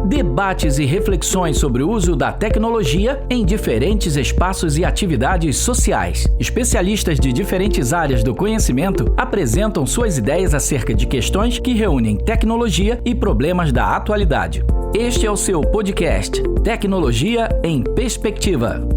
Debates e reflexões sobre o uso da tecnologia em diferentes espaços e atividades sociais. Especialistas de diferentes áreas do conhecimento apresentam suas ideias acerca de questões que reúnem tecnologia e problemas da atualidade. Este é o seu podcast Tecnologia em Perspectiva.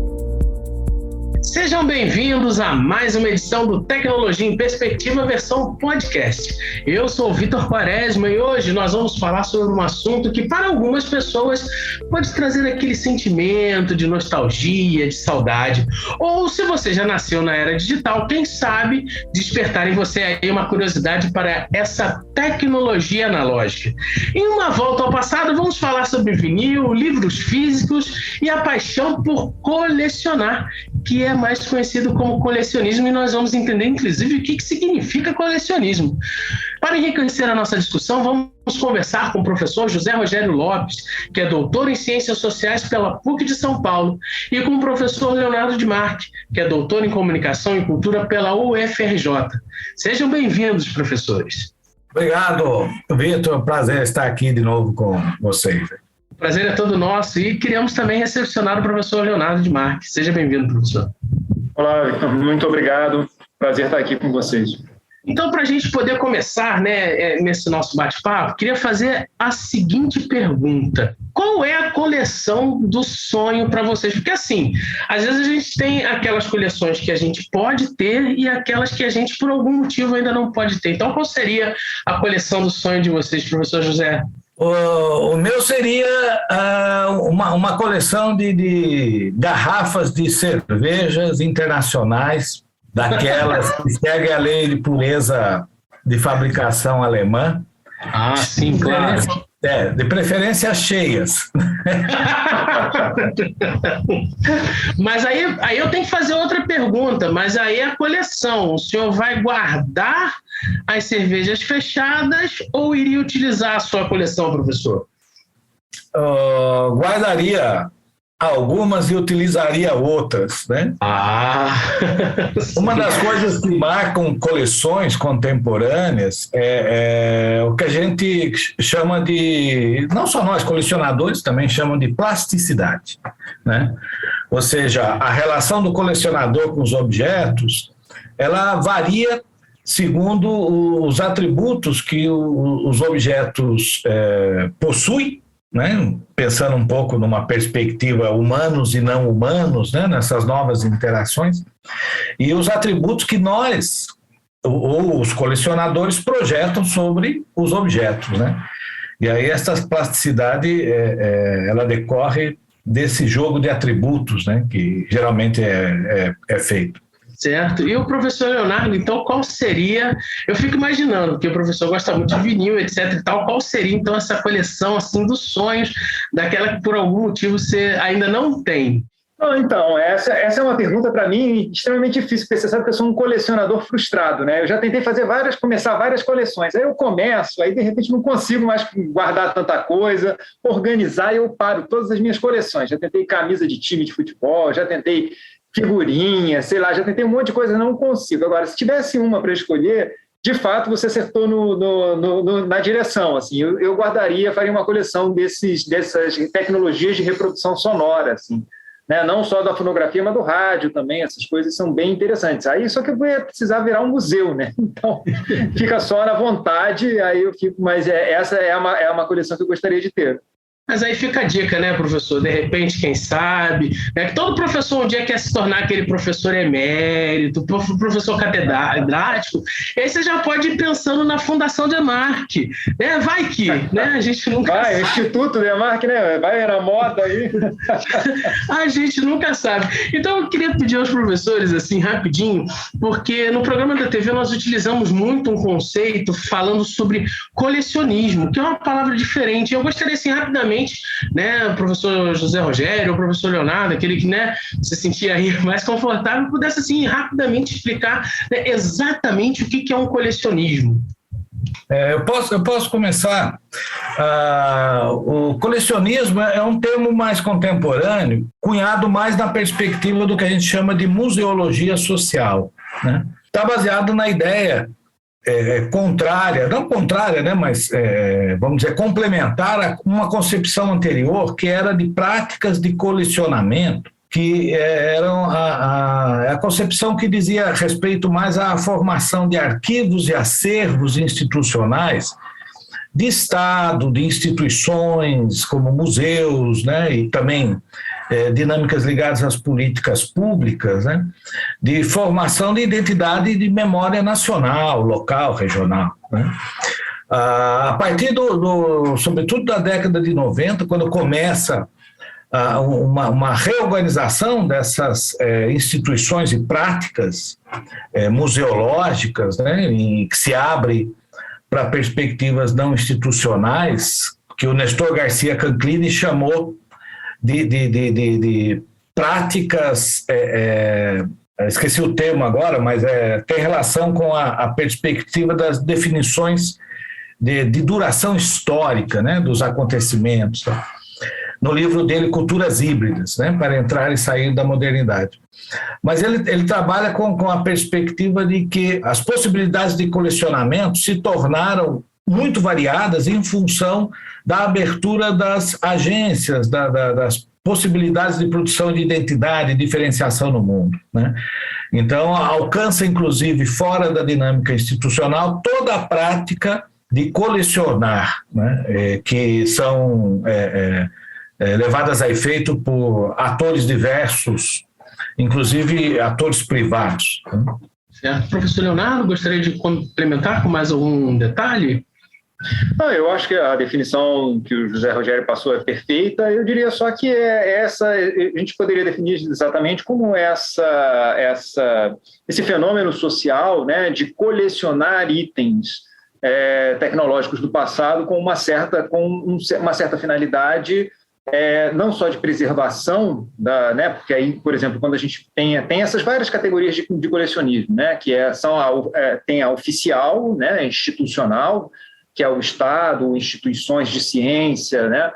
Sejam bem-vindos a mais uma edição do Tecnologia em Perspectiva versão podcast. Eu sou o Vitor Quaresma e hoje nós vamos falar sobre um assunto que para algumas pessoas pode trazer aquele sentimento de nostalgia, de saudade, ou se você já nasceu na era digital, quem sabe despertar em você aí uma curiosidade para essa tecnologia analógica. Em uma volta ao passado, vamos falar sobre vinil, livros físicos e a paixão por colecionar, que é mais conhecido como colecionismo, e nós vamos entender, inclusive, o que significa colecionismo. Para enriquecer a nossa discussão, vamos conversar com o professor José Rogério Lopes, que é doutor em Ciências Sociais pela PUC de São Paulo, e com o professor Leonardo de Marque, que é doutor em Comunicação e Cultura pela UFRJ. Sejam bem-vindos, professores. Obrigado, Vitor. Prazer estar aqui de novo com vocês. O prazer é todo nosso e queremos também recepcionar o professor Leonardo de Marque. Seja bem-vindo, professor. Olá, Victor. Muito obrigado. Prazer estar aqui com vocês. Então, para a gente poder começar, nesse nosso bate-papo, queria fazer a seguinte pergunta. Qual é a coleção do sonho para vocês? Porque, assim, às vezes a gente tem aquelas coleções que a gente pode ter e aquelas que a gente, por algum motivo, ainda não pode ter. Então, qual seria a coleção do sonho de vocês, professor José? O meu seria uma coleção de garrafas de cervejas internacionais, daquelas que seguem a lei de pureza de fabricação alemã. Ah, sim, claro. De preferência cheias. Mas aí eu tenho que fazer outra pergunta, mas aí a coleção, o senhor vai guardar as cervejas fechadas ou iria utilizar a sua coleção, professor? Guardaria algumas e utilizaria outras, né? Uma das coisas que marcam coleções contemporâneas é o que a gente chama de, não só nós colecionadores também chamam de plasticidade, né? Ou seja, a relação do colecionador com os objetos, ela varia segundo os atributos que os objetos possuem, né? Pensando um pouco numa perspectiva humanos e não humanos, né? Nessas novas interações, e os atributos que nós, ou os colecionadores, projetam sobre os objetos, né? E aí essa plasticidade, ela decorre desse jogo de atributos, né? Que geralmente é feito. Certo. E o professor Leonardo, então, qual seria... Eu fico imaginando, porque o professor gosta muito de vinil, etc. e tal, qual seria, então, essa coleção, assim, dos sonhos, daquela que, por algum motivo, você ainda não tem? Então, essa é uma pergunta, para mim, extremamente difícil, porque você sabe que eu sou um colecionador frustrado, né? Eu já tentei começar várias coleções. Aí eu começo, aí, de repente, não consigo mais guardar tanta coisa, organizar, e eu paro todas as minhas coleções. Já tentei camisa de time de futebol, já tentei figurinha, sei lá, já tentei um monte de coisa, não consigo. Agora, se tivesse uma para escolher, de fato, você acertou na direção. Assim, eu guardaria, faria uma coleção dessas tecnologias de reprodução sonora, assim, né? Não só da fonografia, mas do rádio também. Essas coisas são bem interessantes. Aí, só que eu ia precisar virar um museu, né? Então, fica só na vontade, aí eu fico... Mas essa é uma coleção que eu gostaria de ter. Mas aí fica a dica, né, professor? De repente, quem sabe, né? Que todo professor um dia quer se tornar aquele professor emérito, professor catedrático. Aí você já pode ir pensando na Fundação Demarque, né? Vai que, né? A gente nunca sabe. Instituto Demarque, né? Vai na moda aí. A gente nunca sabe. Então, eu queria pedir aos professores, assim, rapidinho, porque no programa da TV nós utilizamos muito um conceito falando sobre colecionismo, que é uma palavra diferente. Eu gostaria, assim, rapidamente, né, o professor José Rogério, o professor Leonardo, aquele que, né, se sentia aí mais confortável, pudesse, assim, rapidamente explicar, né, exatamente o que é um colecionismo. Eu posso começar. O colecionismo é um termo mais contemporâneo, cunhado mais na perspectiva do que a gente chama de museologia social, né? Está baseado na ideia contrária, não contrária, né, mas vamos dizer, complementar a uma concepção anterior que era de práticas de colecionamento, que eram a concepção que dizia respeito mais à formação de arquivos e acervos institucionais de Estado, de instituições como museus, né, e também dinâmicas ligadas às políticas públicas, né, de formação de identidade e de memória nacional, local, regional, né. A partir sobretudo da década de 90, quando começa uma reorganização dessas instituições e práticas museológicas, né, e que se abre para perspectivas não institucionais, que o Nestor Garcia Canclini chamou de práticas, esqueci o termo agora, mas tem relação com a perspectiva das definições de duração histórica, né, dos acontecimentos. No livro dele, Culturas Híbridas, né, para entrar e sair da modernidade. Mas ele trabalha com a perspectiva de que as possibilidades de colecionamento se tornaram muito variadas em função da abertura das agências, das possibilidades de produção de identidade e diferenciação no mundo, né? Então, alcança, inclusive, fora da dinâmica institucional, toda a prática de colecionar, né, que são levadas a efeito por atores diversos, inclusive atores privados. Certo. Professor Leonardo, gostaria de complementar com mais algum detalhe? Eu acho que a definição que o José Rogério passou é perfeita. Eu diria só que a gente poderia definir exatamente como esse fenômeno social, né, de colecionar itens tecnológicos do passado com uma certa finalidade, não só de preservação, né, porque aí, por exemplo, quando a gente tem essas várias categorias de colecionismo, né, que tem a oficial, né, institucional, que é o Estado, instituições de ciência, né,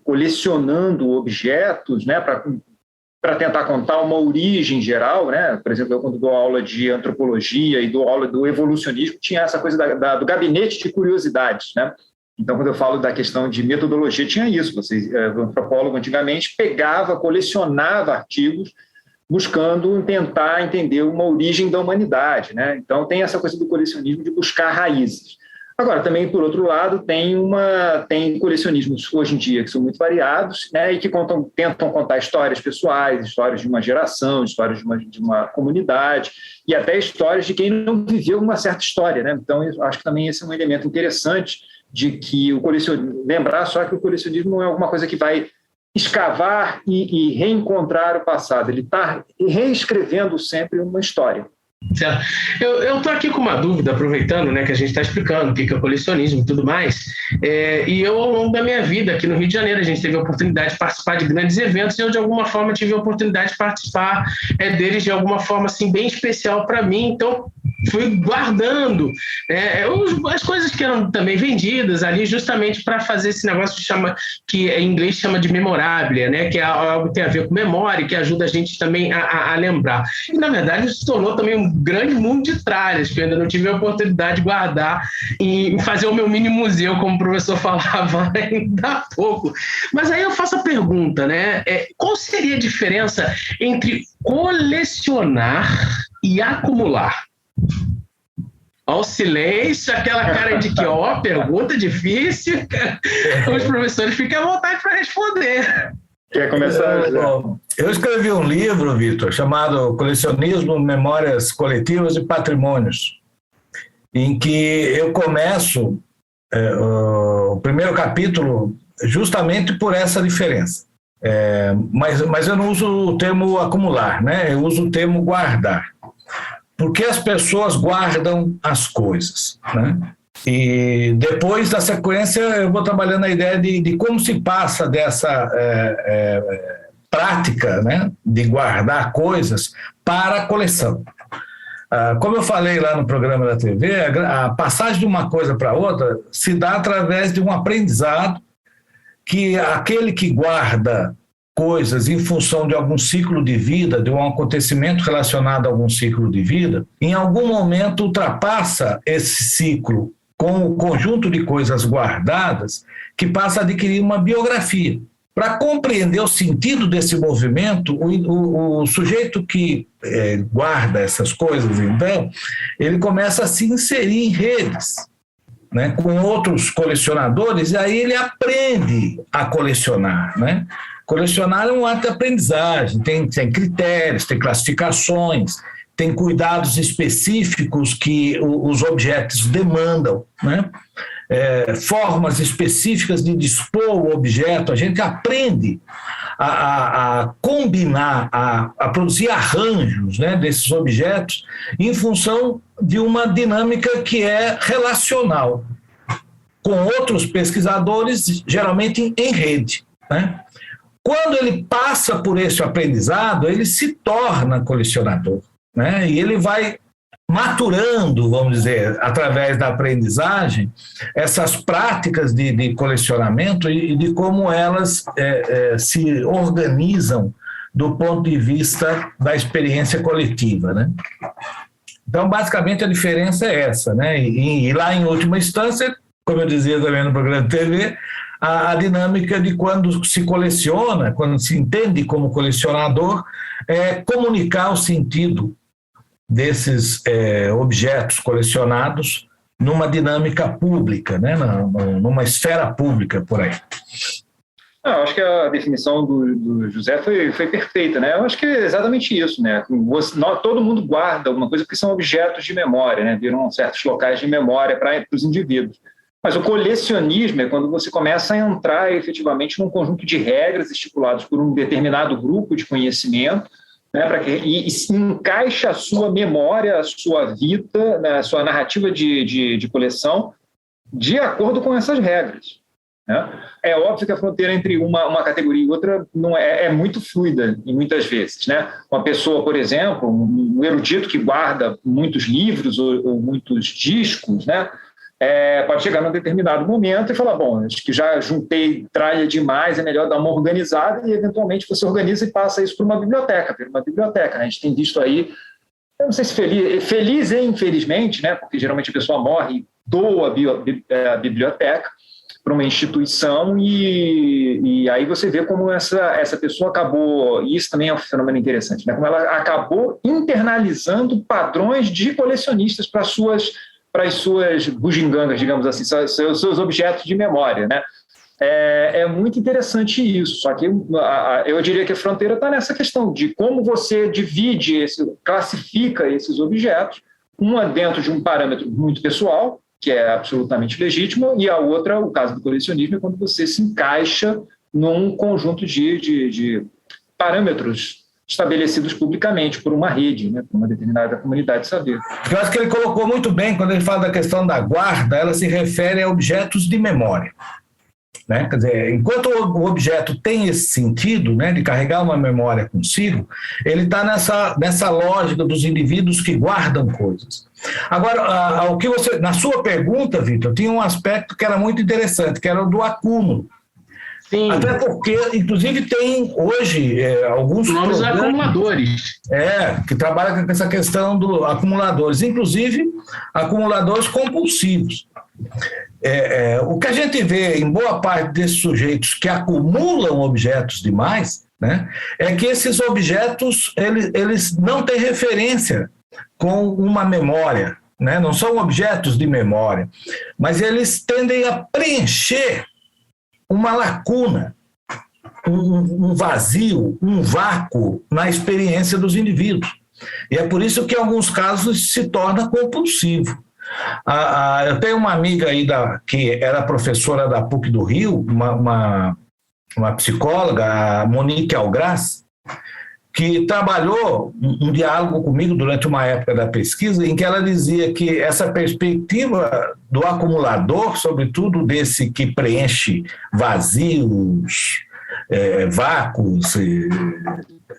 colecionando objetos, né, para tentar contar uma origem geral, né? Por exemplo, eu quando dou aula de antropologia e dou aula do evolucionismo, tinha essa coisa do gabinete de curiosidades, né? Então, quando eu falo da questão de metodologia, tinha isso. O antropólogo antigamente colecionava artigos buscando tentar entender uma origem da humanidade, né? Então, tem essa coisa do colecionismo de buscar raízes. Agora, também, por outro lado, tem colecionismos hoje em dia que são muito variados, né, e que tentam contar histórias pessoais, histórias de uma geração, histórias de uma comunidade, e até histórias de quem não viveu uma certa história, né? Então, eu acho que também esse é um elemento interessante de que lembrar só que o colecionismo não é alguma coisa que vai escavar e reencontrar o passado. Ele está reescrevendo sempre uma história. Certo. Eu estou aqui com uma dúvida, aproveitando, né, que a gente está explicando o que é o colecionismo e tudo mais, e eu, ao longo da minha vida aqui no Rio de Janeiro, a gente teve a oportunidade de participar de grandes eventos e eu, de alguma forma, tive a oportunidade de participar deles de alguma forma assim, bem especial para mim, então fui guardando as coisas que eram também vendidas ali justamente para fazer esse negócio que em inglês chama de memoráblia, né, que é algo que tem a ver com memória, que ajuda a gente também a lembrar. E, na verdade, isso se tornou também um grande mundo de tralhas, que eu ainda não tive a oportunidade de guardar e fazer o meu mini museu, como o professor falava ainda há pouco. Mas aí eu faço a pergunta, né? Qual seria a diferença entre colecionar e acumular? Ao silêncio, aquela cara de que, pergunta difícil, os professores ficam à vontade para responder. Quer começar? Eu escrevi um livro, Vitor, chamado Colecionismo, Memórias Coletivas e Patrimônios, em que eu começo o primeiro capítulo justamente por essa diferença. Mas eu não uso o termo acumular, né? Eu uso o termo guardar. Porque as pessoas guardam as coisas, né? E depois da sequência eu vou trabalhando a ideia de como se passa dessa prática, né, de guardar coisas para a coleção. Como eu falei lá no programa da TV, a passagem de uma coisa para outra se dá através de um aprendizado que aquele que guarda coisas em função de algum ciclo de vida, de um acontecimento relacionado a algum ciclo de vida, em algum momento ultrapassa esse ciclo com o conjunto de coisas guardadas que passa a adquirir uma biografia. Para compreender o sentido desse movimento, o sujeito que guarda essas coisas, então, ele começa a se inserir em redes, né, com outros colecionadores, e aí ele aprende a colecionar, né? Colecionar é um ato de aprendizagem, tem critérios, tem classificações, tem cuidados específicos que os objetos demandam, né? Formas específicas de dispor o objeto, a gente aprende a combinar, a produzir arranjos, né, desses objetos em função de uma dinâmica que é relacional, com outros pesquisadores, geralmente em rede, né? Quando ele passa por esse aprendizado, ele se torna colecionador, né? E ele vai maturando, vamos dizer, através da aprendizagem, essas práticas de colecionamento e de como elas se organizam do ponto de vista da experiência coletiva, né? Então, basicamente, a diferença é essa, né? E lá, em última instância, como eu dizia também no programa de TV, a dinâmica de quando se coleciona, quando se entende como colecionador, é comunicar o sentido desses objetos colecionados numa dinâmica pública, né? Numa esfera pública, por aí. Eu acho que a definição do José foi perfeita, né? Eu acho que é exatamente isso, né? Todo mundo guarda alguma coisa porque são objetos de memória, né? Viram certos locais de memória para os indivíduos. Mas o colecionismo é quando você começa a entrar efetivamente num conjunto de regras estipuladas por um determinado grupo de conhecimento, né, e encaixa a sua memória, a sua vida, né, a sua narrativa de coleção de acordo com essas regras, né? É óbvio que a fronteira entre uma categoria e outra não é muito fluida, em muitas vezes, né? Uma pessoa, por exemplo, um erudito que guarda muitos livros ou muitos discos, né, pode chegar num determinado momento e falar, bom, acho que já juntei tralha demais, é melhor dar uma organizada, e eventualmente você organiza e passa isso para uma biblioteca, né? A gente tem visto aí, eu não sei se feliz e infelizmente, né? Porque geralmente a pessoa morre e doa a biblioteca para uma instituição, e aí você vê como essa pessoa acabou, e isso também é um fenômeno interessante, né? Como ela acabou internalizando padrões de colecionistas para as suas bugigangas, digamos assim, seus objetos de memória, né? É muito interessante isso, só que eu diria que a fronteira está nessa questão de como você classifica esses objetos, uma dentro de um parâmetro muito pessoal, que é absolutamente legítimo, e a outra, o caso do colecionismo, é quando você se encaixa num conjunto de parâmetros estabelecidos publicamente por uma rede, né, por uma determinada comunidade de saber. Eu acho que ele colocou muito bem, quando ele fala da questão da guarda, ela se refere a objetos de memória, né? Quer dizer, enquanto o objeto tem esse sentido, né, de carregar uma memória consigo, ele está nessa lógica dos indivíduos que guardam coisas. Agora, na sua pergunta, Vitor, tinha um aspecto que era muito interessante, que era o do acúmulo. Sim. Até porque, inclusive, tem hoje alguns novos acumuladores. Que trabalham com essa questão dos acumuladores, inclusive acumuladores compulsivos. O que a gente vê em boa parte desses sujeitos que acumulam objetos demais, né, é que esses objetos eles não têm referência com uma memória, né, não são objetos de memória, mas eles tendem a preencher uma lacuna, um vazio, um vácuo na experiência dos indivíduos. E é por isso que, em alguns casos, se torna compulsivo. Eu tenho uma amiga aí que era professora da PUC do Rio, uma psicóloga, a Monique Algras, que trabalhou um diálogo comigo durante uma época da pesquisa, em que ela dizia que essa perspectiva do acumulador, sobretudo desse que preenche vazios, vácuos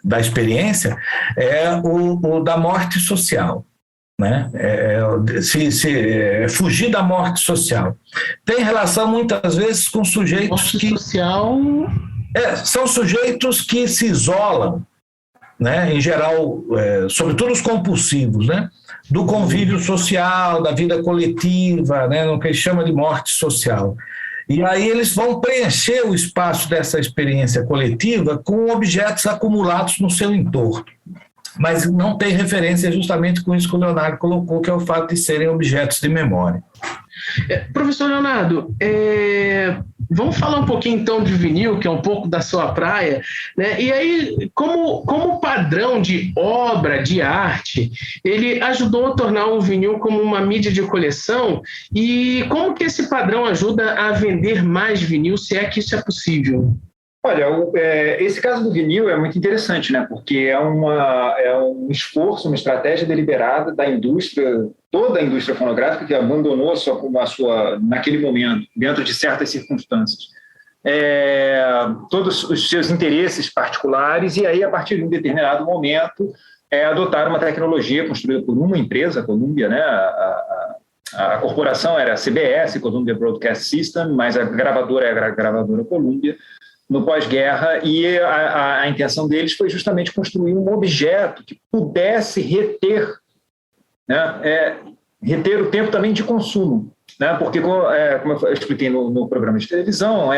da experiência, é o da morte social, né? Fugir da morte social. Tem relação, muitas vezes, com sujeitos morte social São sujeitos que se isolam, né, em geral, sobretudo os compulsivos, né, do convívio social, da vida coletiva, né, no que eles chamam de morte social. E aí eles vão preencher o espaço dessa experiência coletiva com objetos acumulados no seu entorno. Mas não tem referência justamente com isso que o Leonardo colocou, que é o fato de serem objetos de memória. Professor Leonardo, vamos falar um pouquinho então de vinil, que é um pouco da sua praia, né? E aí, como padrão de obra, de arte, ele ajudou a tornar o vinil como uma mídia de coleção, e como que esse padrão ajuda a vender mais vinil, se é que isso é possível? Olha, esse caso do vinil é muito interessante, né? Porque é um esforço, uma estratégia deliberada da indústria, toda a indústria fonográfica, que abandonou a sua naquele momento, dentro de certas circunstâncias, todos os seus interesses particulares, e aí, a partir de um determinado momento, adotar uma tecnologia construída por uma empresa, a Columbia, né? A corporação era a CBS, Columbia Broadcast System, mas a gravadora é a gravadora Columbia, no pós-guerra, e a intenção deles foi justamente construir um objeto que pudesse reter, né, reter o tempo também de consumo, né, porque, como eu expliquei no programa de televisão,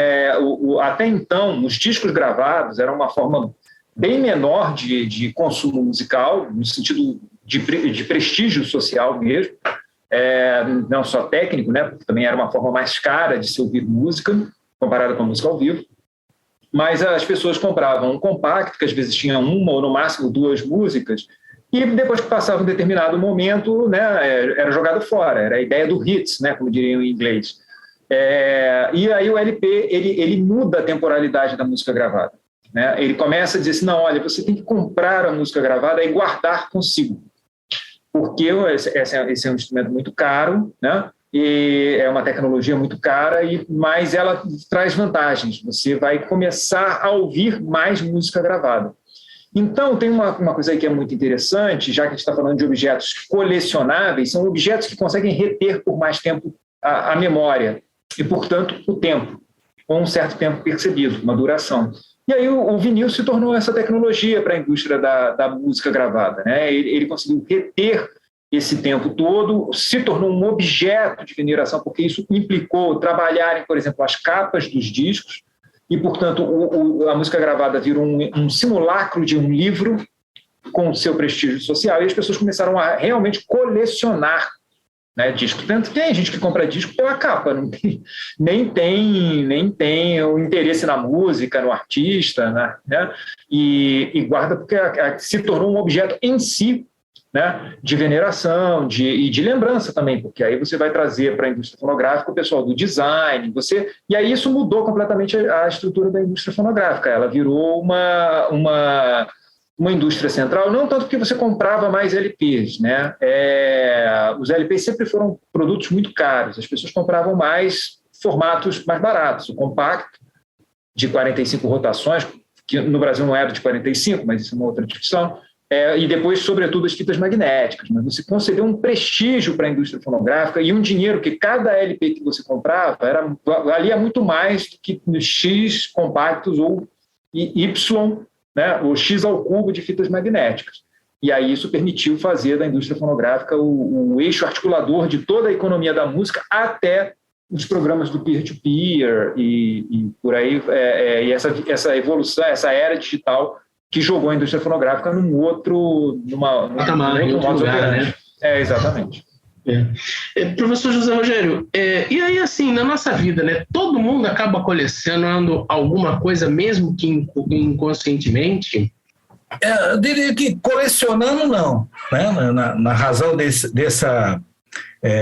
até então, os discos gravados eram uma forma bem menor de consumo musical, no sentido de prestígio social mesmo, não só técnico, né, porque também era uma forma mais cara de se ouvir música, comparada com a música ao vivo. Mas as pessoas compravam um compacto, que às vezes tinha uma ou no máximo 2 músicas, e depois que passava um determinado momento, né, era jogado fora, era a ideia do hits, né, como diriam em inglês. E aí o LP ele muda a temporalidade da música gravada, né? Ele começa a dizer assim, não, olha, você tem que comprar a música gravada e guardar consigo, porque esse é um instrumento muito caro, né? E é uma tecnologia muito cara, mas ela traz vantagens. Você vai começar a ouvir mais música gravada. Então, tem uma coisa aí que é muito interessante, já que a gente está falando de objetos colecionáveis, são objetos que conseguem reter por mais tempo a memória e, portanto, o tempo, com um certo tempo percebido, uma duração. E aí o vinil se tornou essa tecnologia para a indústria da música gravada, né? Ele conseguiu reter esse tempo todo, se tornou um objeto de veneração, porque isso implicou trabalharem, por exemplo, as capas dos discos, e, portanto, a música gravada virou um simulacro de um livro com o seu prestígio social, e as pessoas começaram a realmente colecionar, né, discos. Tanto que tem gente que compra disco pela capa, nem tem o interesse na música, no artista, né, e guarda porque se tornou um objeto em si, né, de veneração e de lembrança também, porque aí você vai trazer para a indústria fonográfica o pessoal do design, e aí isso mudou completamente a estrutura da indústria fonográfica. Ela virou uma indústria central, não tanto porque você comprava mais LPs, né? Os LPs sempre foram produtos muito caros, as pessoas compravam mais formatos mais baratos, o compacto de 45 rotações, que no Brasil não era de 45, mas isso é uma outra discussão, e depois, sobretudo, as fitas magnéticas. Mas você concedeu um prestígio para a indústria fonográfica e um dinheiro que cada LP que você comprava valia muito mais do que nos X compactos ou Y, né, o X ao cubo de fitas magnéticas. E aí isso permitiu fazer da indústria fonográfica o eixo articulador de toda a economia da música, até os programas do peer-to-peer e por aí, e essa evolução, essa era digital que jogou a indústria fonográfica num outro lugar, né? Exatamente. Professor José Rogério, e aí assim, na nossa vida, né, todo mundo acaba colecionando alguma coisa, mesmo que inconscientemente? Eu diria que colecionando não, né? Na razão dessa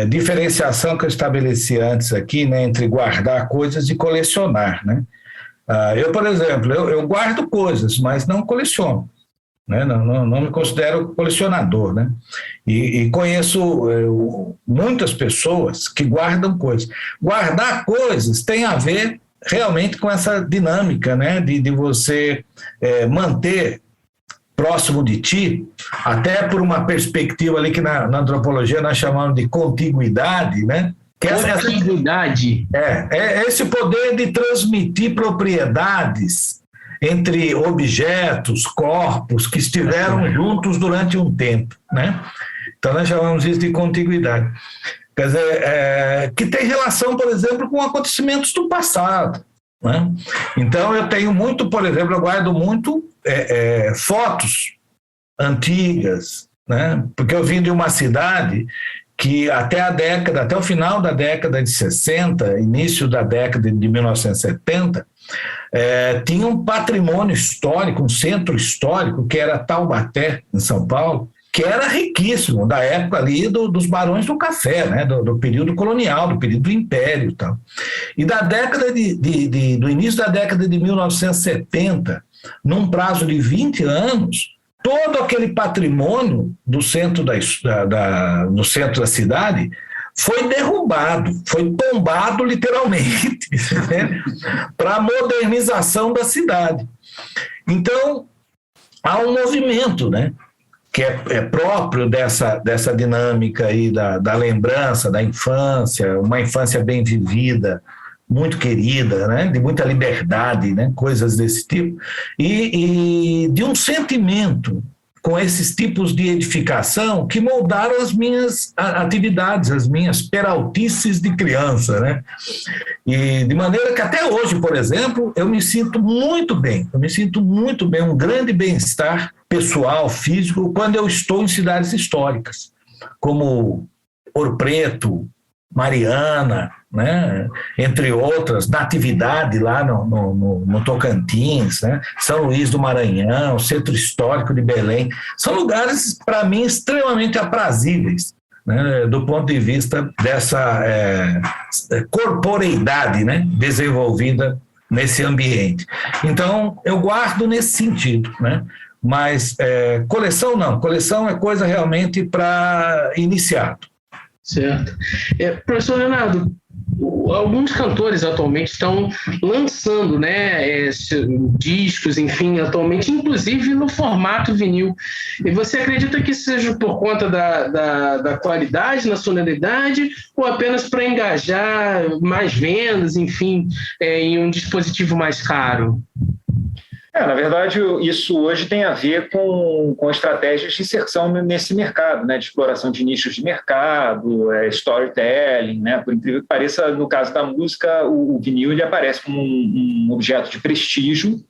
diferenciação que eu estabeleci antes aqui, né, entre guardar coisas e colecionar, né? Eu, por exemplo, eu guardo coisas, mas não coleciono, né? Não me considero colecionador, né? E conheço muitas pessoas que guardam coisas. Guardar coisas tem a ver realmente com essa dinâmica, né? De você manter próximo de ti, até por uma perspectiva ali que na antropologia nós chamamos de contiguidade, né? Contiguidade. É esse poder de transmitir propriedades entre objetos, corpos que estiveram juntos durante um tempo, né? Então, nós chamamos isso de contiguidade. Quer dizer, que tem relação, por exemplo, com acontecimentos do passado, né? Então, eu tenho muito, por exemplo, eu guardo muito fotos antigas, né? Porque eu vim de uma cidade que até o final da década de 60, início da década de 1970, tinha um patrimônio histórico, um centro histórico, que era Taubaté, em São Paulo, que era riquíssimo, da época ali dos barões do café, né? do período colonial, do período do Império e tal. E da década do início da década de 1970, num prazo de 20 anos, todo aquele patrimônio do centro no centro da cidade foi derrubado, foi tombado literalmente, né? Para a modernização da cidade. Então, há um movimento, né? Que é próprio dessa dinâmica aí da lembrança, da infância, uma infância bem vivida, muito querida, né? De muita liberdade, né? Coisas desse tipo, e de um sentimento com esses tipos de edificação que moldaram as minhas atividades, as minhas peraltices de criança, né? E de maneira que até hoje, por exemplo, eu me sinto muito bem, um grande bem-estar pessoal, físico, quando eu estou em cidades históricas, como Ouro Preto, Mariana, né? Entre outras, Natividade lá no Tocantins, né? São Luís do Maranhão, Centro Histórico de Belém, são lugares, para mim, extremamente aprazíveis, né? Do ponto de vista dessa corporeidade, né? Desenvolvida nesse ambiente. Então, eu guardo nesse sentido, né? Mas coleção não, coleção é coisa realmente para iniciado. Certo. Professor Leonardo, alguns cantores atualmente estão lançando, né, discos, enfim, atualmente, inclusive no formato vinil. E você acredita que seja por conta da qualidade, na sonoridade, ou apenas para engajar mais vendas, enfim, em um dispositivo mais caro? Na verdade, isso hoje tem a ver com estratégias de inserção nesse mercado, né, de exploração de nichos de mercado, storytelling, né, por incrível que pareça, no caso da música, o vinil ele aparece como um objeto de prestígio,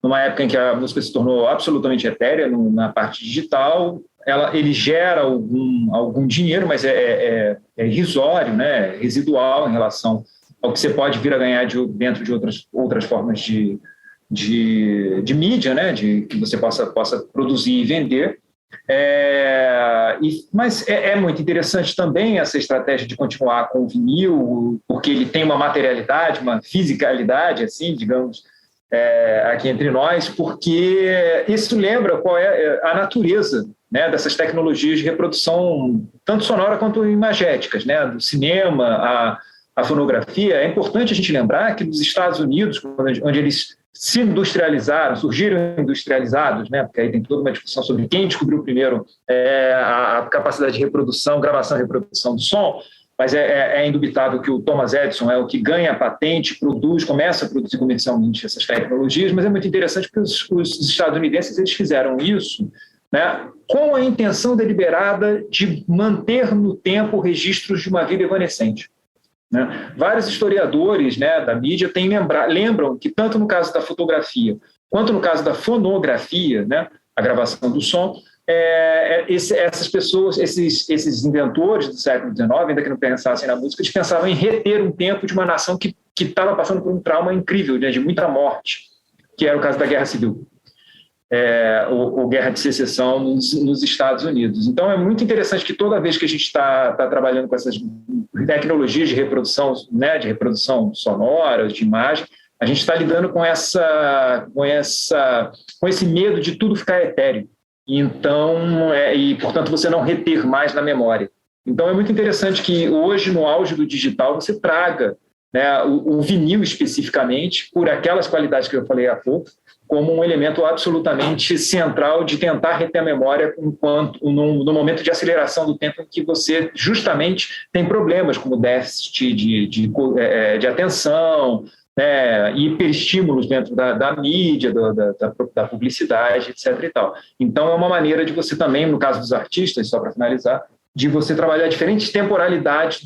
numa época em que a música se tornou absolutamente etérea na parte digital. Ele gera algum dinheiro, mas é irrisório, né, residual em relação ao que você pode vir a ganhar dentro de outras formas de mídia, né, que você possa produzir e vender. Mas é muito interessante também essa estratégia de continuar com o vinil, porque ele tem uma materialidade, uma fisicalidade, assim, digamos, aqui entre nós, porque isso lembra qual é a natureza, né, dessas tecnologias de reprodução, tanto sonora quanto imagéticas, né, do cinema, a fonografia. É importante a gente lembrar que nos Estados Unidos, onde eles se industrializaram, surgiram industrializados, né? Porque aí tem toda uma discussão sobre quem descobriu primeiro a capacidade de reprodução, gravação e reprodução do som, mas é indubitável que o Thomas Edison é o que ganha a patente, começa a produzir comercialmente essas tecnologias, mas é muito interessante porque os estadunidenses eles fizeram isso, né, com a intenção deliberada de manter no tempo registros de uma vida evanescente. Né? Vários historiadores, né, da mídia lembram que tanto no caso da fotografia quanto no caso da fonografia, né, a gravação do som, essas pessoas, esses inventores do século XIX, ainda que não pensassem na música, eles pensavam em reter um tempo de uma nação que estava passando por um trauma incrível, né, de muita morte, que era o caso da Guerra Civil. Ou Guerra de Secessão nos Estados Unidos. Então, é muito interessante que toda vez que a gente está trabalhando com essas tecnologias de reprodução, né, de reprodução sonora, de imagem, a gente está lidando com esse medo de tudo ficar etéreo. Então, e, portanto, você não reter mais na memória. Então, é muito interessante que hoje, no auge do digital, você traga né, o vinil especificamente, por aquelas qualidades que eu falei há pouco, como um elemento absolutamente central de tentar reter a memória no momento de aceleração do tempo em que você justamente tem problemas como déficit de atenção, né, hiperestímulos dentro da mídia, da publicidade, etc. e tal. Então, é uma maneira de você também, no caso dos artistas, só para finalizar, de você trabalhar diferentes temporalidades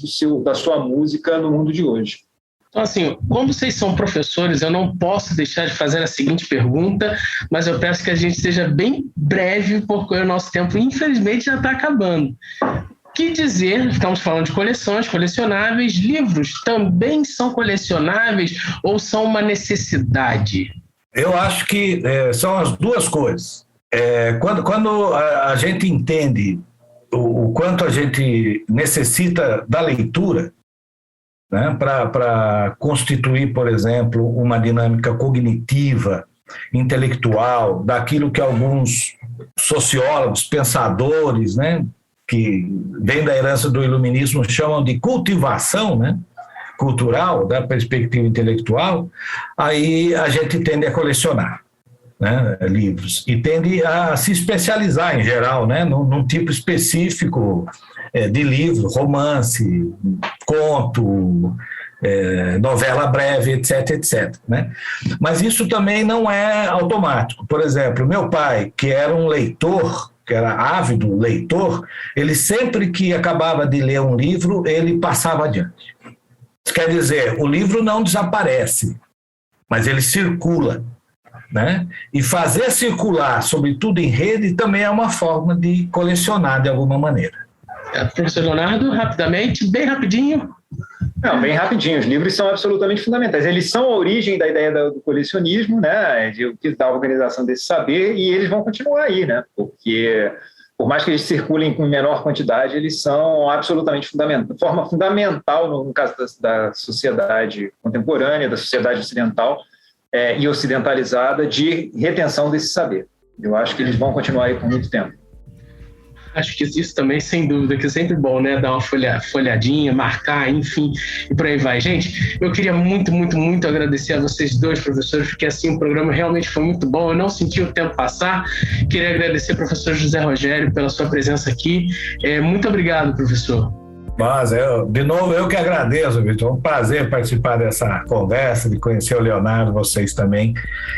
da sua música no mundo de hoje. Então, assim, como vocês são professores, eu não posso deixar de fazer a seguinte pergunta, mas eu peço que a gente seja bem breve, porque o nosso tempo, infelizmente, já está acabando. Que dizer, estamos falando de coleções, colecionáveis, livros também são colecionáveis ou são uma necessidade? Eu acho que são as duas coisas. Quando a gente entende o quanto a gente necessita da leitura, né, para constituir, por exemplo, uma dinâmica cognitiva, intelectual, daquilo que alguns sociólogos, pensadores, né, que vem da herança do iluminismo, chamam de cultivação, né, cultural, da perspectiva intelectual, aí a gente tende a colecionar, né, livros e tende a se especializar em geral, né, num tipo específico de livro, romance, conto, novela breve, etc, etc, né? Mas isso também não é automático. Por exemplo, meu pai, que era um leitor, que era ávido leitor, ele sempre que acabava de ler um livro, ele passava adiante. Isso quer dizer, o livro não desaparece, mas ele circula, né? E fazer circular, sobretudo em rede, também é uma forma de colecionar de alguma maneira. Professor Leonardo, rapidamente, bem rapidinho. Não, bem rapidinho. Os livros são absolutamente fundamentais. Eles são a origem da ideia do colecionismo, né, da organização desse saber, e eles vão continuar aí, né, porque por mais que eles circulem com menor quantidade, eles são absolutamente fundamentais. Forma fundamental, no caso da sociedade contemporânea, da sociedade ocidental e ocidentalizada, de retenção desse saber. Eu acho que eles vão continuar aí por muito tempo. Acho que isso também, sem dúvida, que é sempre bom, né? Dar uma folhadinha, marcar, enfim, e por aí vai. Gente, eu queria muito, muito, muito agradecer a vocês dois, professores, porque assim, o programa realmente foi muito bom, eu não senti o tempo passar. Queria agradecer ao professor José Rogério pela sua presença aqui. Muito obrigado, professor. Mas, de novo, eu que agradeço, Vitor. É um prazer participar dessa conversa, de conhecer o Leonardo, vocês também,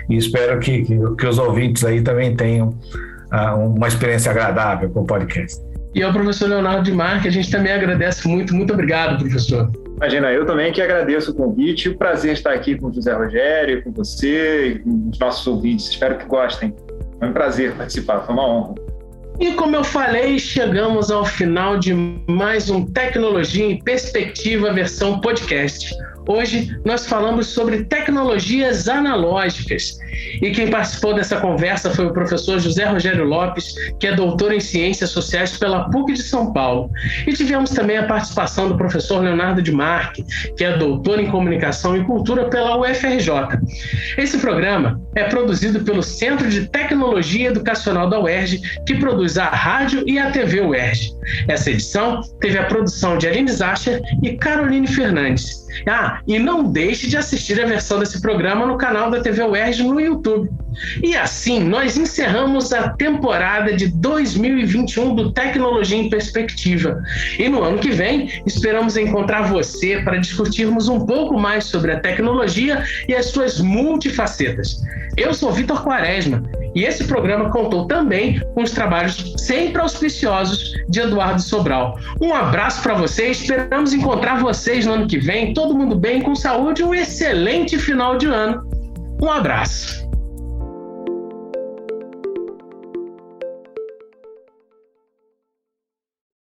e espero que os ouvintes aí também tenham uma experiência agradável com o podcast. E ao professor Leonardo de Marque, a gente também agradece muito. Muito obrigado, professor. Imagina, eu também que agradeço o convite. O prazer estar aqui com o José Rogério, com você e com os nossos ouvintes. Espero que gostem. Foi um prazer participar, foi uma honra. E como eu falei, chegamos ao final de mais um Tecnologia em Perspectiva versão podcast. Hoje nós falamos sobre tecnologias analógicas. E quem participou dessa conversa foi o professor José Rogério Lopes, que é doutor em Ciências Sociais pela PUC de São Paulo. E tivemos também a participação do professor Leonardo de Marque, que é doutor em Comunicação e Cultura pela UFRJ. Esse programa é produzido pelo Centro de Tecnologia Educacional da UERJ, que produz a rádio e a TV UERJ. Essa edição teve a produção de Aline Zacher e Caroline Fernandes. E não deixe de assistir a versão desse programa no canal da TV UERJ no YouTube. E assim, nós encerramos a temporada de 2021 do Tecnologia em Perspectiva. E no ano que vem, esperamos encontrar você para discutirmos um pouco mais sobre a tecnologia e as suas multifacetas. Eu sou Vitor Quaresma e esse programa contou também com os trabalhos sempre auspiciosos de Eduardo Sobral. Um abraço para vocês, esperamos encontrar vocês no ano que vem, todo mundo bem, com saúde e um excelente final de ano. Um abraço.